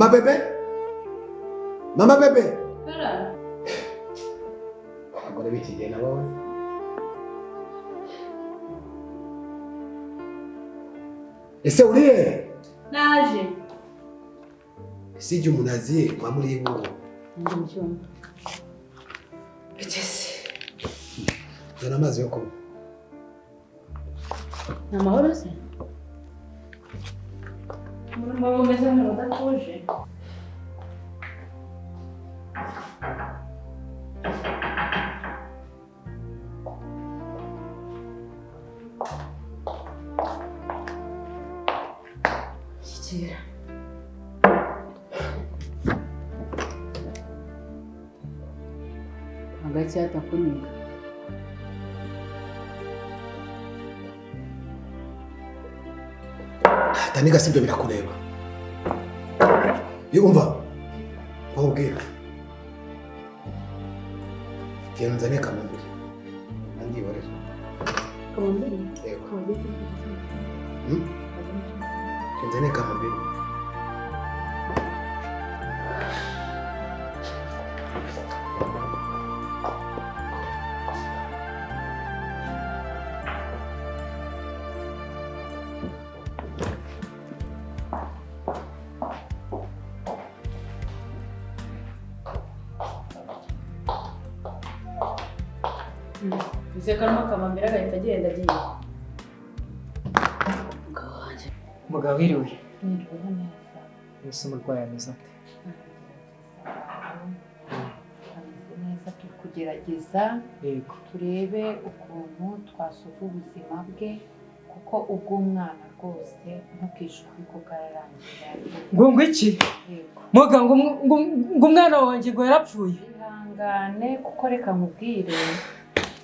Mama bebe? Mama bebe? Kara. Agora biti gena wowe. Ese uriye? Naje. Sije umunaziye kwa muri ibu. Ndumva. Etese. Zana amazi yo kunywa. Namahoro se? Mama umeze nk'udatuje. Shitira. Hagati atakunika. Taniga sibyo birakureba. Yumva. Ubwira. Kenzane kamambiri. Andi bore. Kamambiri? Yego. Kamambiri. Kenzane kamambiri. Bize karimo kamambiri agahita agenda agiye. Mugabo wiriwe. Nirwa neza. Ese umurwayi ameze ate? Ameze neza turi kugerageza Yego. turebe ukuntu twasuka ubuzima bwe kuko ubw'umwana rwose ntukishuke uko bwararangiye. Ngo iki? Yego. Muga ngo umwana wanjye ngo yarapfuye. Ihangane kuko reka nkubwire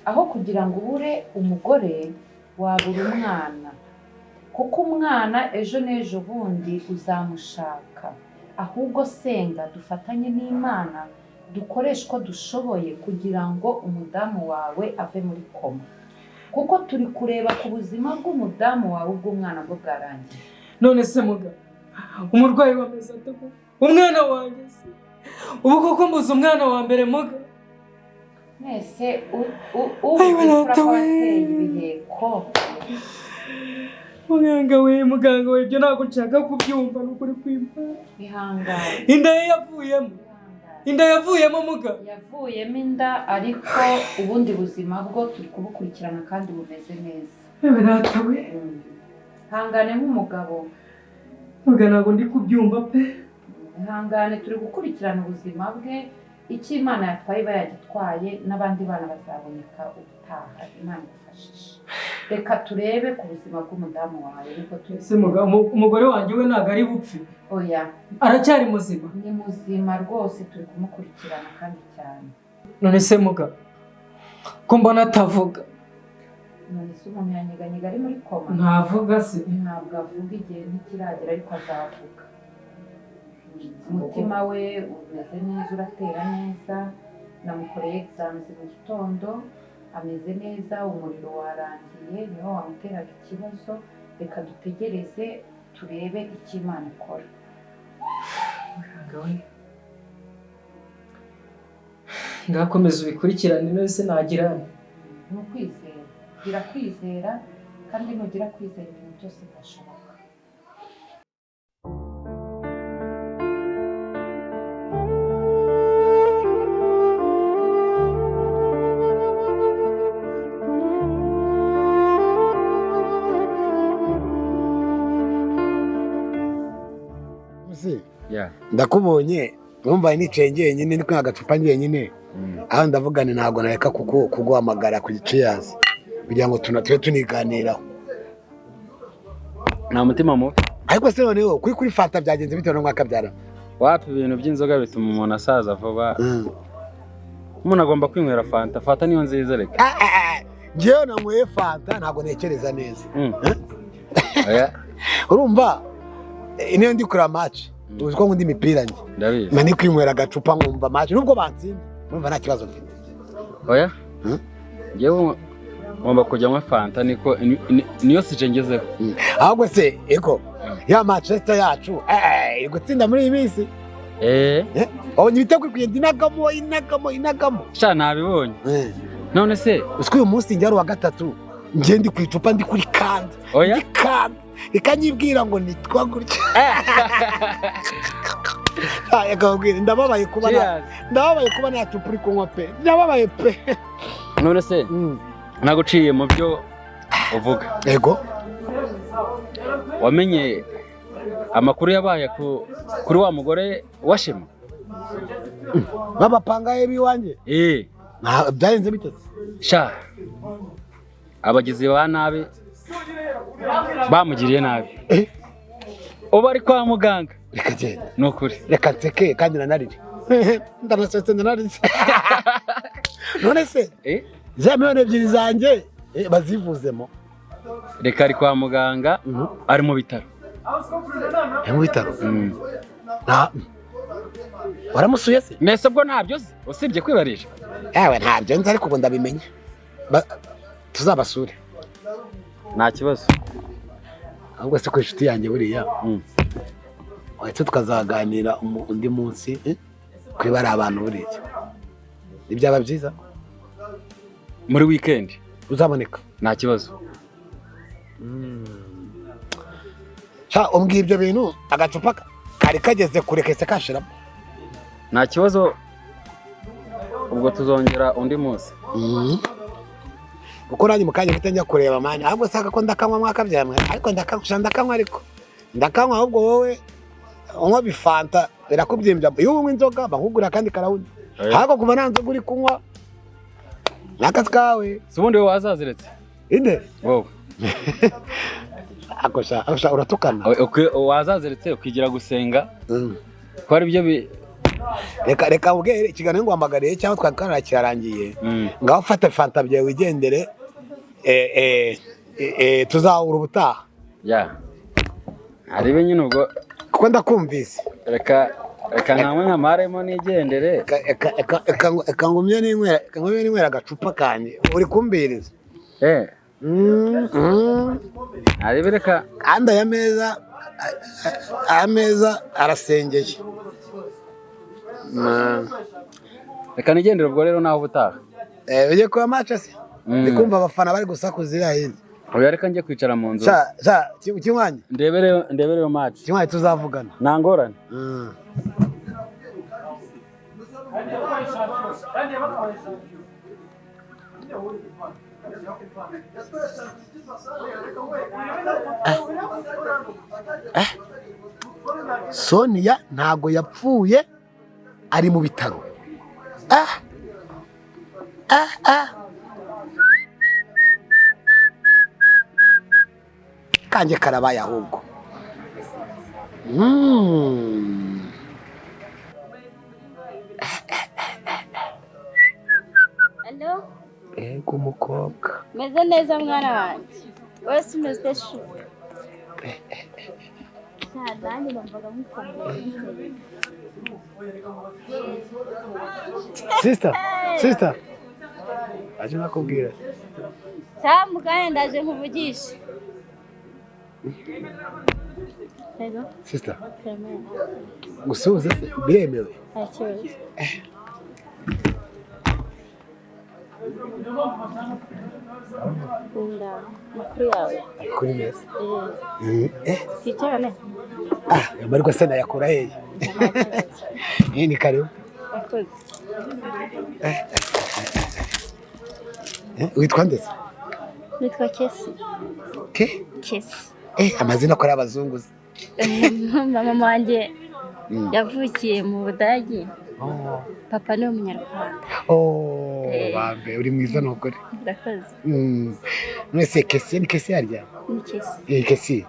aho kugira ngo ubure umugore wabura umwana kuko umwana ejo n'ejo bundi uzamushaka ahubwo senga dufatanye n'Imana dukoresha uko dushoboye kugira ngo umudamu wawe ave muri koma kuko turi kureba ku buzima bw'umudamu wawe ubw'umwana bwo bwarangiye. None se muga umurwayi wameze ate ko umwana wanjye se ubu koko mbuze umwana wa mbere muga Mwese wateye ibiheko. Muganga we ibyo ntabwo nshaka kubyumva n'ukuri kw'Imana. Ihangane. Inda ye yavuyemo. Inda yavuyemo muga. Yavuyemo inda ariko ubundi buzima bwo turi kubukurikirana kandi bumeze neza. Rata we. Ihangane nk'umugabo. Muga ntabwo ndi kubyumva pe. Ihangane turi gukurikirana ubuzima bwe. Icyo Imana yatwaye iba yagitwaye n'abandi bana bazaboneka ubutaha. Imana ifashishe. Reka turebe ku buzima bw'umudamu wawe niko twese umugore wanjye we ntabwo ari bupfe. Oya. Aracyari muzima. Ni muzima rwose turi kumukurikirana kandi cyane. None se muga ko mbona atavuga. None se umuntu yanyeganyega ari muri koma? Ntavuga se. Ntabwo avuga igihe ntikiragera ariko azavuga. Umutima we umeze neza uratera neza namukoreye exams mu gitondo ameze neza umuriro warangiye niho wamuteraga ikibazo reka dutegereze turebe icyo Imana ikora. Ngakomeza ubikurikirane none se nagirane. Ni ukwizera gira kwizera kandi nugira kwizera ibintu byose birashoboka. Ndakubonye urumva nicaye nyine ndi kwa gacupa nyine aho ndavugane ntabwo nareka kuguhamagara ku giciyazi kugira ngo tunatwe tuniganiraho. Nta mutima mubi ariko se noneho kuri fata byagenze bitewe no mwaka byara wapi ibintu by'inzoga bituma umuntu asaza vuba. Umuntu agomba kwinywera fanta niyo nziza reka. Ngewe nanyweye fanta ntabwo nekereza neza. Urumva niyo ndi kuri match uzi ko ngundi imipira njye ndabizi mani kwinywera agacupa nkumva match nubwo batsinda numva nta kibazo mfite. Oya ngewe ngomba kujya nywa fanta niko niyo sije ngezeho. Ahubwo se eko ya Manchester yacu iri gutsinda muri iyi minsi. Wabonye ibitego iri kugenda inagamo. Sha nabibonye. None se usiko uyu munsi njya ari uwa gatatu njye ndi ku icupa ndi kuri kanda. Oya ikanyibwira ngo nitwa gutya. Ndababaye kuba nta cupa uri kunywa pe. Ndababaye pe. None se naguciye mu byo uvuga. Yego. Wamenye amakuru yabaye kuri wa mugore wa Shema? Babapangaye biwanje? Byarenze bite? Sha abagizi ba nabi bamugiriye nabi. Ubu ari kwa muganga. Reka genda. Nukuri. Reka nseke kandi nanarire. Ndanasetse nanarize. None se za miliyoni 2 zanjye bazivuzemo. Reka ari kwa muganga ari mu bitaro. Mu bitaro? Waramusuye se? Nese bwo ntabyo usibye kwibarisha. Yawe ntabyo nzi ariko ngo ndabimenya. Tuzabasure. Nta kibazo. Ahubwo se ko inshuti yanjye buriya. Wahise tukazaganira undi munsi kuri bari abantu buriya. Ibyaba byiza? Muri weekend uzaboneka. Nta kibazo. Umbwiye ibyo bintu agacupa kari kageze kure kese kashiramo. Nta kibazo. Ubwo tuzongera undi munsi. Kuko nanjye mukanya mfite njya kureba mani. Ahubwo saka ko ndakanywa mwakabyamwe. Ariko ndakanywa ariko. Ndakanywa ahubwo wowe unywa bifanta birakubyimbya. Iyo unywa inzoga bahugura kandi karawundi. Ahubwo kuva nta nzoga uri kunywa. N'akazi kawe. Si ubundi wowe wazaziretse? Inde? Wowe. Akosha uratukana. Wazaziretse ukigira gusenga. Ko ari byo reka ubwere ikiganiro ngwamagariye cyangwa twakarara kirarangiye. Ngaho fata fanta byawe wigendere. Tuzahura ubutaha. Ari nyine ubwo kuko ndakumvise. Reka nkamwe nkamaremo nigendere. Eka ngumye n'inywera agacupa kanje. Uri kumbiriza. Ari bireka kandi ameza arasengeye. Reka nigendere ubwo rero naho ubutaha. Ugiye kuba Manchester? Ndikumva abafana bari gusakuza iriya hirya. Oya reka njye kwicara mu nzu. Kinywanye? Ndebere yo match. Kinywanye tuzavugana. Nta ngorane. Sonia ntago yapfuye ari mu bitaro. Kanjye karabaye ahubwo. Hello? Ego umukobwa. Meze neza mwana wanjye. Wese umeze shu. Nanjye numvaga mukomeye. Sister. Aje nakubwira. Mugane ndaje nkuvugisha. Hello? Sister. Gusubiza biremewe. Akibazo. Makuru yawe. Kuri meza. Sicyane. Amariko se nayakura hehe? Ni karibu. Akoze. Witwa ndetse? Nitwa Kesi. Kesi. Amazina ko ari abazungu. Mama wanjye yavukiye mu Budage. Papa ni umunyarwanda. Bambe uri mwiza nukuri. Ndakoze. Mwese Kesi ni Kesi yarya? Ni Kesi. Kesi.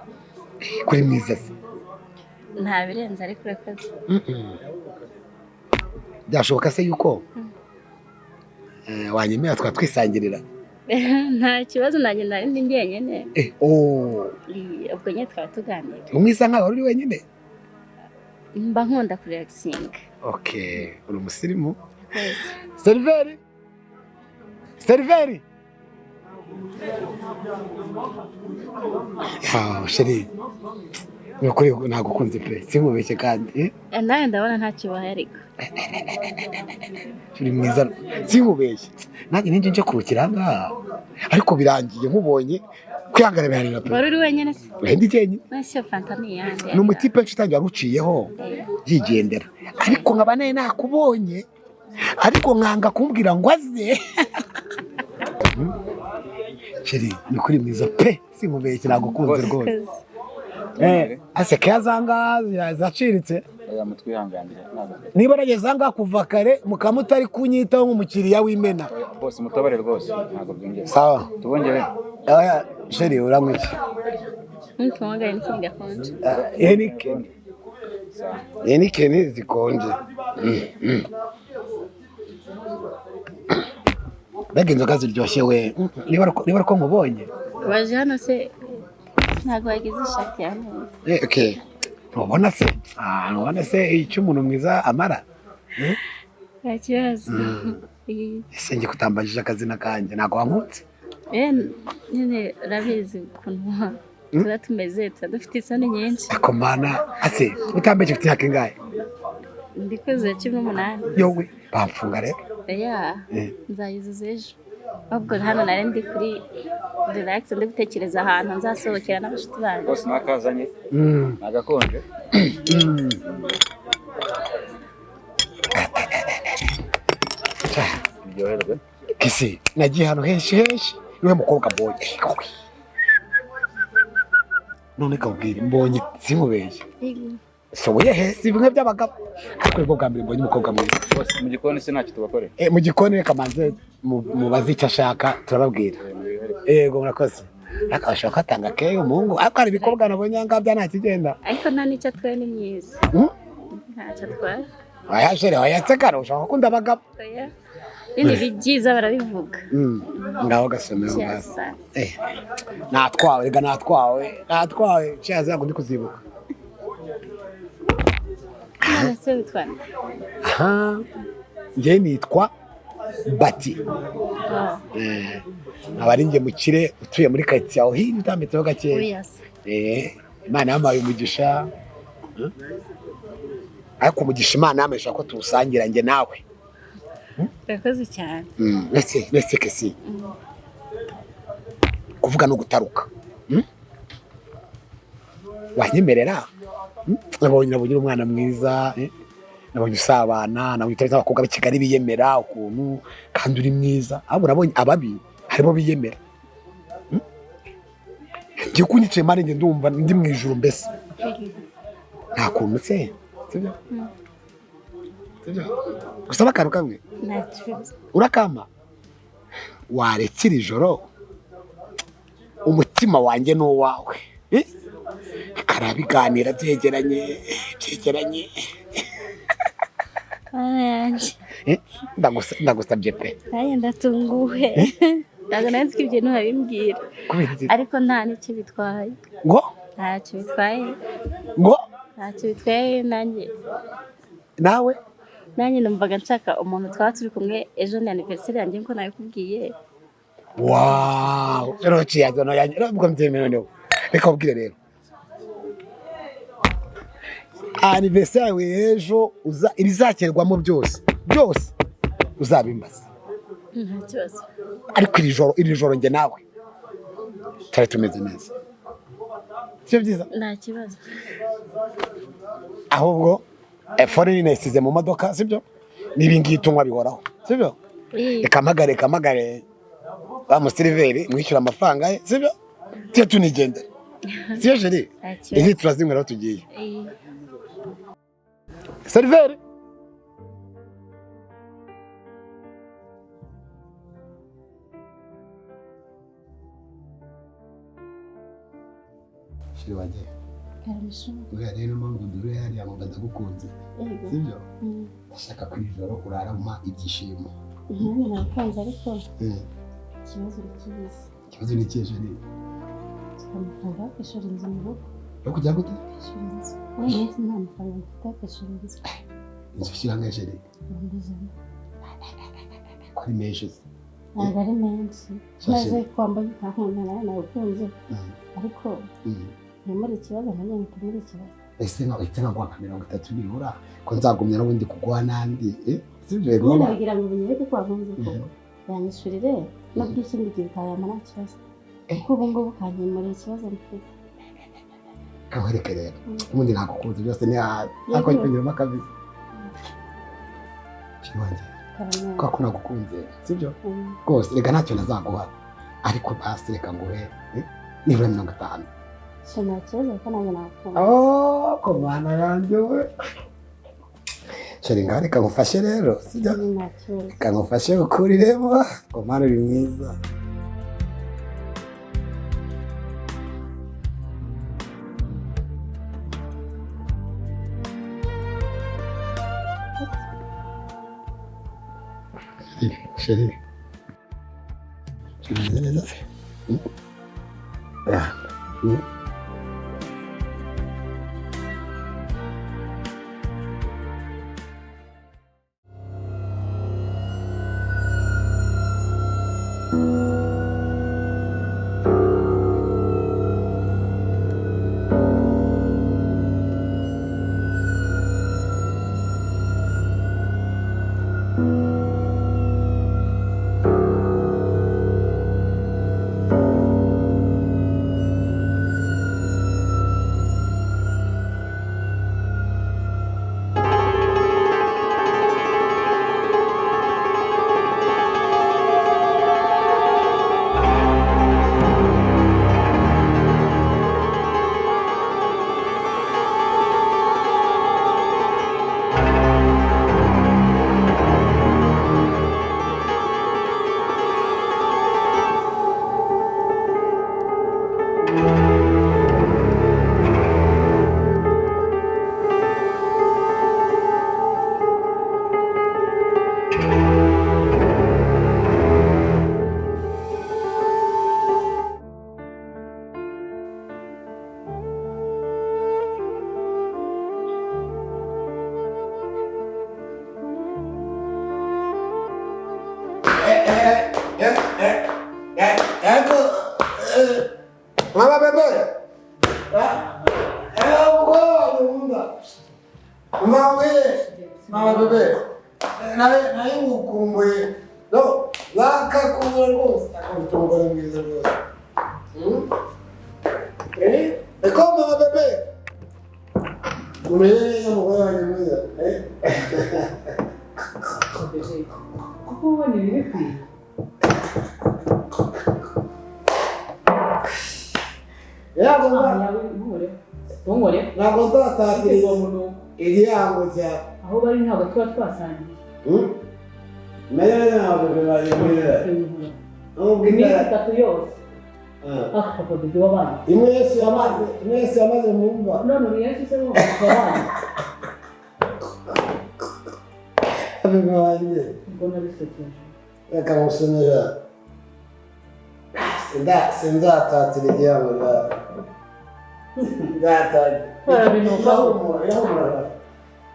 Kuri mwiza se. Nta birenze ariko urakoze. Byashoboka se yuko wanyemera twatwisangirira? Nta kibazo nanjye nari ndi njyenyine. Ubwo nyine twaba tuganira. Umwisa nkaho uri wenyine? Mba nkunda kurelaxinga. Uri umusirimu? Seriveri! Sheri, Nukuri nagukunze pe sinkubeshye kandi nawe ndabona ntacyo ubaye ariko turi mwiza sinkubeshye nanjye ninjye nje kurukira ngaha ariko birangiye nkubonye kwihangana bihanira pe wari uri wenyine se ndi jyenyine nase fanta ni yande ni umutipe nshitangiye waruciyeho yigendera ariko nkaba nawe nakubonye ariko nkanga kumbwira ngo aze Sheri ni kuri mwiza pe sinkubeshye nagukunze rwose aseke yazanga zaciritse mutwihanganire niba nageze ngaha kuva kare mukamutari kunyitaho nk'umukiriya w'imena bose mutabare rwose ntabwo byongera sawa tubongere Sheri uranywa iki ntumwagaye n'ikindi gakonje Heineken zikonje mbega inzoga ziryoshye we niba ko nkubonye waje hano se ntabwo wagize ishati ya neza okay ntubona se icyo umuntu mwiza amara nta kibazo ese njye kutambajije akazina kanjye ntabwo wankutse nyine urabizi ukuntu tuba tumeze tuba dufite isoni nyinshi ako mana ase utambeje ufite imyaka ingahe ndi kuzuye 18 yowe bamfunga rero nzayuzuza ejo ahubwo hano nari ndi kuri relax ndi gutekereza ahantu nzasohokera n'abashuti banjye bose nakazanye nagakonje biryoherwe kisi nagiye hano henshi niwe mukobwa mbonye none kabwira mbonye sinkubeshye soboye hesi bimwe by'abagabo ariko ubwo bwa mbere mbonye umukobwa mwiza bose mu gikoni se ntacyo tubakore mu gikoni reka manze mubaze icyo ashaka turababwira yego murakoze akabasha kwatanga keye umuhungu ariko hari ibikobwa nabonye ngabya nta kigenda ariko nta n'icyo atwaye ni myiza ntacyo atwaye wayashere wayasekara ushaka gukunda abagabo bindi byiza barabivuga ngaho gasomero ngaho natwawe rega natwawe cyaza ngo ndi kuzibuka ese witwa njye nitwa Bati abari njye mukire utuye muri quartier aho hino utambitseho gakeya Imana yampaye umugisha ariko umugisha Imana yamesha ko tuwusangira njye nawe urakoze cyane nese kesi kuvuga no gutaruka wanyemerera nabonye umwana mwiza nabonye usabana nabonye utari abakobwa b'i Kigali biyemera ukuntu kandi uri mwiza ahubwo nabonye ababi harimo biyemera ngiye kunyicaye mari njye ndumva ndi mu ijuru mbese nta kuntu se sibyo gusaba akantu kamwe urakama waretse iri joro umutima wanjye n'uwawe karabiganira byegeranye ndagusabye pe nanjye ndatunguwe ntabwo nari nzi ko ibyo ntuhabimbwira ariko nta n'icyo bitwaye ngo ntacyo bitwaye ngo ntacyo bitwaye nawe nanjye numvaga nshaka umuntu twaba turi kumwe ejo ni anniversaire yanjye nkuko nabikubwiye wawu rero ciyazano yanjye ubwo mbyemeye noneho reka ubwire rero anniversaire yawe ejo ibizakerwamo byose uzabimbaza nta kibazo ariko iri joro njye nawe twari tumeze neza sibyo byiza nta kibazo ahubwo fone nini nayisize mu modoka sibyo n'ibingiyi tunywa bihoraho sibyo reka mpagare wa musiliveri mwishyura amafaranga ye sibyo tujye tunigendera sibyo jeri izi turazinywera aho tugiye seriveri shiri wanjye uriya rero mpamvu dore hariya ngo ndagukunze sibyo ndashaka ku ijoro urarama ibyishimo nakunze ariko ikibazo urakibizi ikibazo ni ikihe jeri amafaranga yo kwishura inzu mu rugo yo kujya gute kwishura inzu wenyine nta mafaranga mfite yo kwishura inzu inzu ushyira nka jeri ko ari menshi se ntabwo ari menshi maze kwambaye nta nkunda nawe nagukunze ariko nkemura ikibazo nanjye nkemura ikibazo. ese nkaguha nka 30 nibura ko nzagumya n'ubundi kuguha n'andi sibyo rero nyine bigira ngo binyereke ko wakunze ko yanyishurire n'ubw'ikindi gihe utayama nta kibazo kuko ubu ngubu kanyemura ikibazo mfite. kawereke rero ubundi nagukunze byose ni hafi ariko nyongera kabisa kiwanjye ko nagukunze sibyo rwose reka ntacyo nazaguha ariko basi reka nguhe nibura 50. nta kibazo ko nanjye nakunze. Ko mwana yanjye we sheri ngaho reka ngufashe rero sibyo reka ngufashe ukuriremo ko mwana uri mwiza. Sheri neza se Mama bebe. Mama bebe. Naye ngukumbuye. No, wakakumbura rwose. Akamutumbura mwiza rwose. Eko mama bebe. Umeze mugore wanjye mwiza. kuko ubona ibiri kwiye. Ntabwo nzatatira igihango cyawe aho bari ntabwo tuba twasangiye. ntabwo bibayemerera iminsi 3 yose papa bebe wabanye imwe yamaze mu mva none uri Yesu se wabanye bebe wanjye ubwo nabisekeje reka musomera sinzatatira igihango cyawe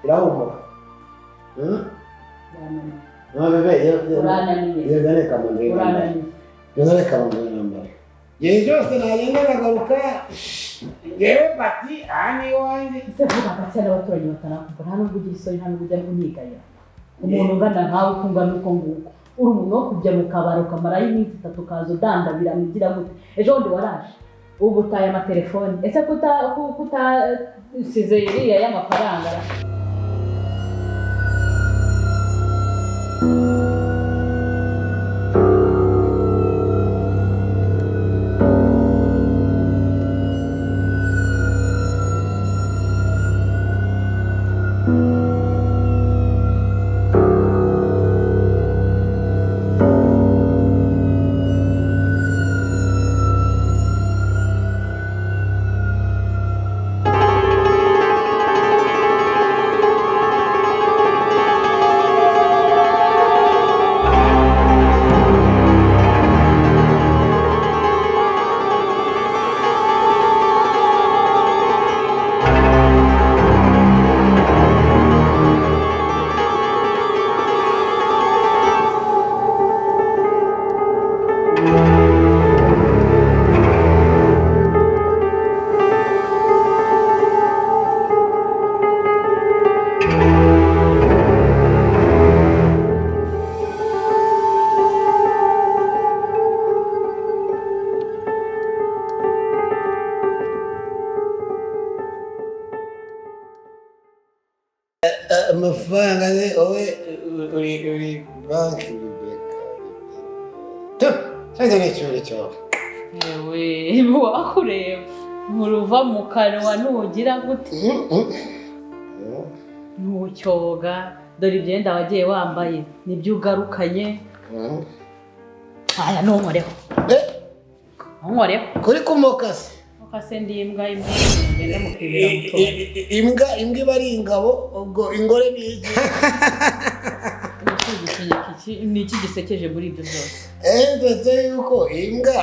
irahumura reka mambere igihe cyose nagenda nagaruka ngewe pati aha ni iwanjye ese vuga gake n'abaturanyi batanakumva nta nubwo ugira isoni nta nubwo ujya kunigaya umuntu ungana nkawe uko ungana uko nguko uri umuntu wo kujya mu kabari ukamarayo iminsi 3 ukaza udandabira mugira gute ejo bundi waraje ubu utaye amatelefoni ese kutasize iriya y'amafaranga amafaranga ze wowe uri banki cyangwa ni icyuri cyawe yewe wakureba nturuva mu kanwa nugira gute ntucyoga dore ibyenda wagiye wambaye nibyo ugarukanye aya ntunkoreho ntunkoreho kuri kumokasi mukase ndi imbwa ngenda mukibera mu tubari imbwa iba ari ingabo ubwo ingore ni ni iki gisekeje muri ibyo byose ndetse yuko imbwa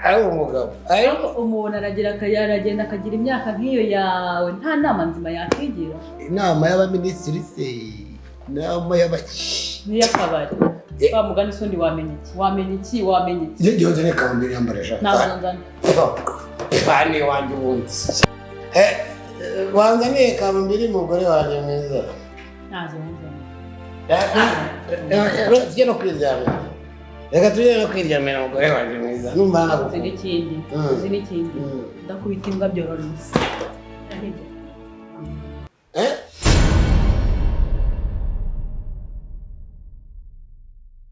ari umugabo ariko umuntu aragenda akagira imyaka nk'iyo yawe nta nama nzima yakwigira inama y'abaminisitiri se inama y'abaki n'iy'akabari wa mugani sundi wamenya iki iyo nzi ni kambiri yambarisha ntabwo nzana bane wanjye ubundi wanzaniye kambiri mugore wanjye mwiza ntazo nzana tujye no kwiryamira reka tujye no kwiryamira mugore wanjye mwiza numva uzi n'ikindi ndakubita imbwa byororose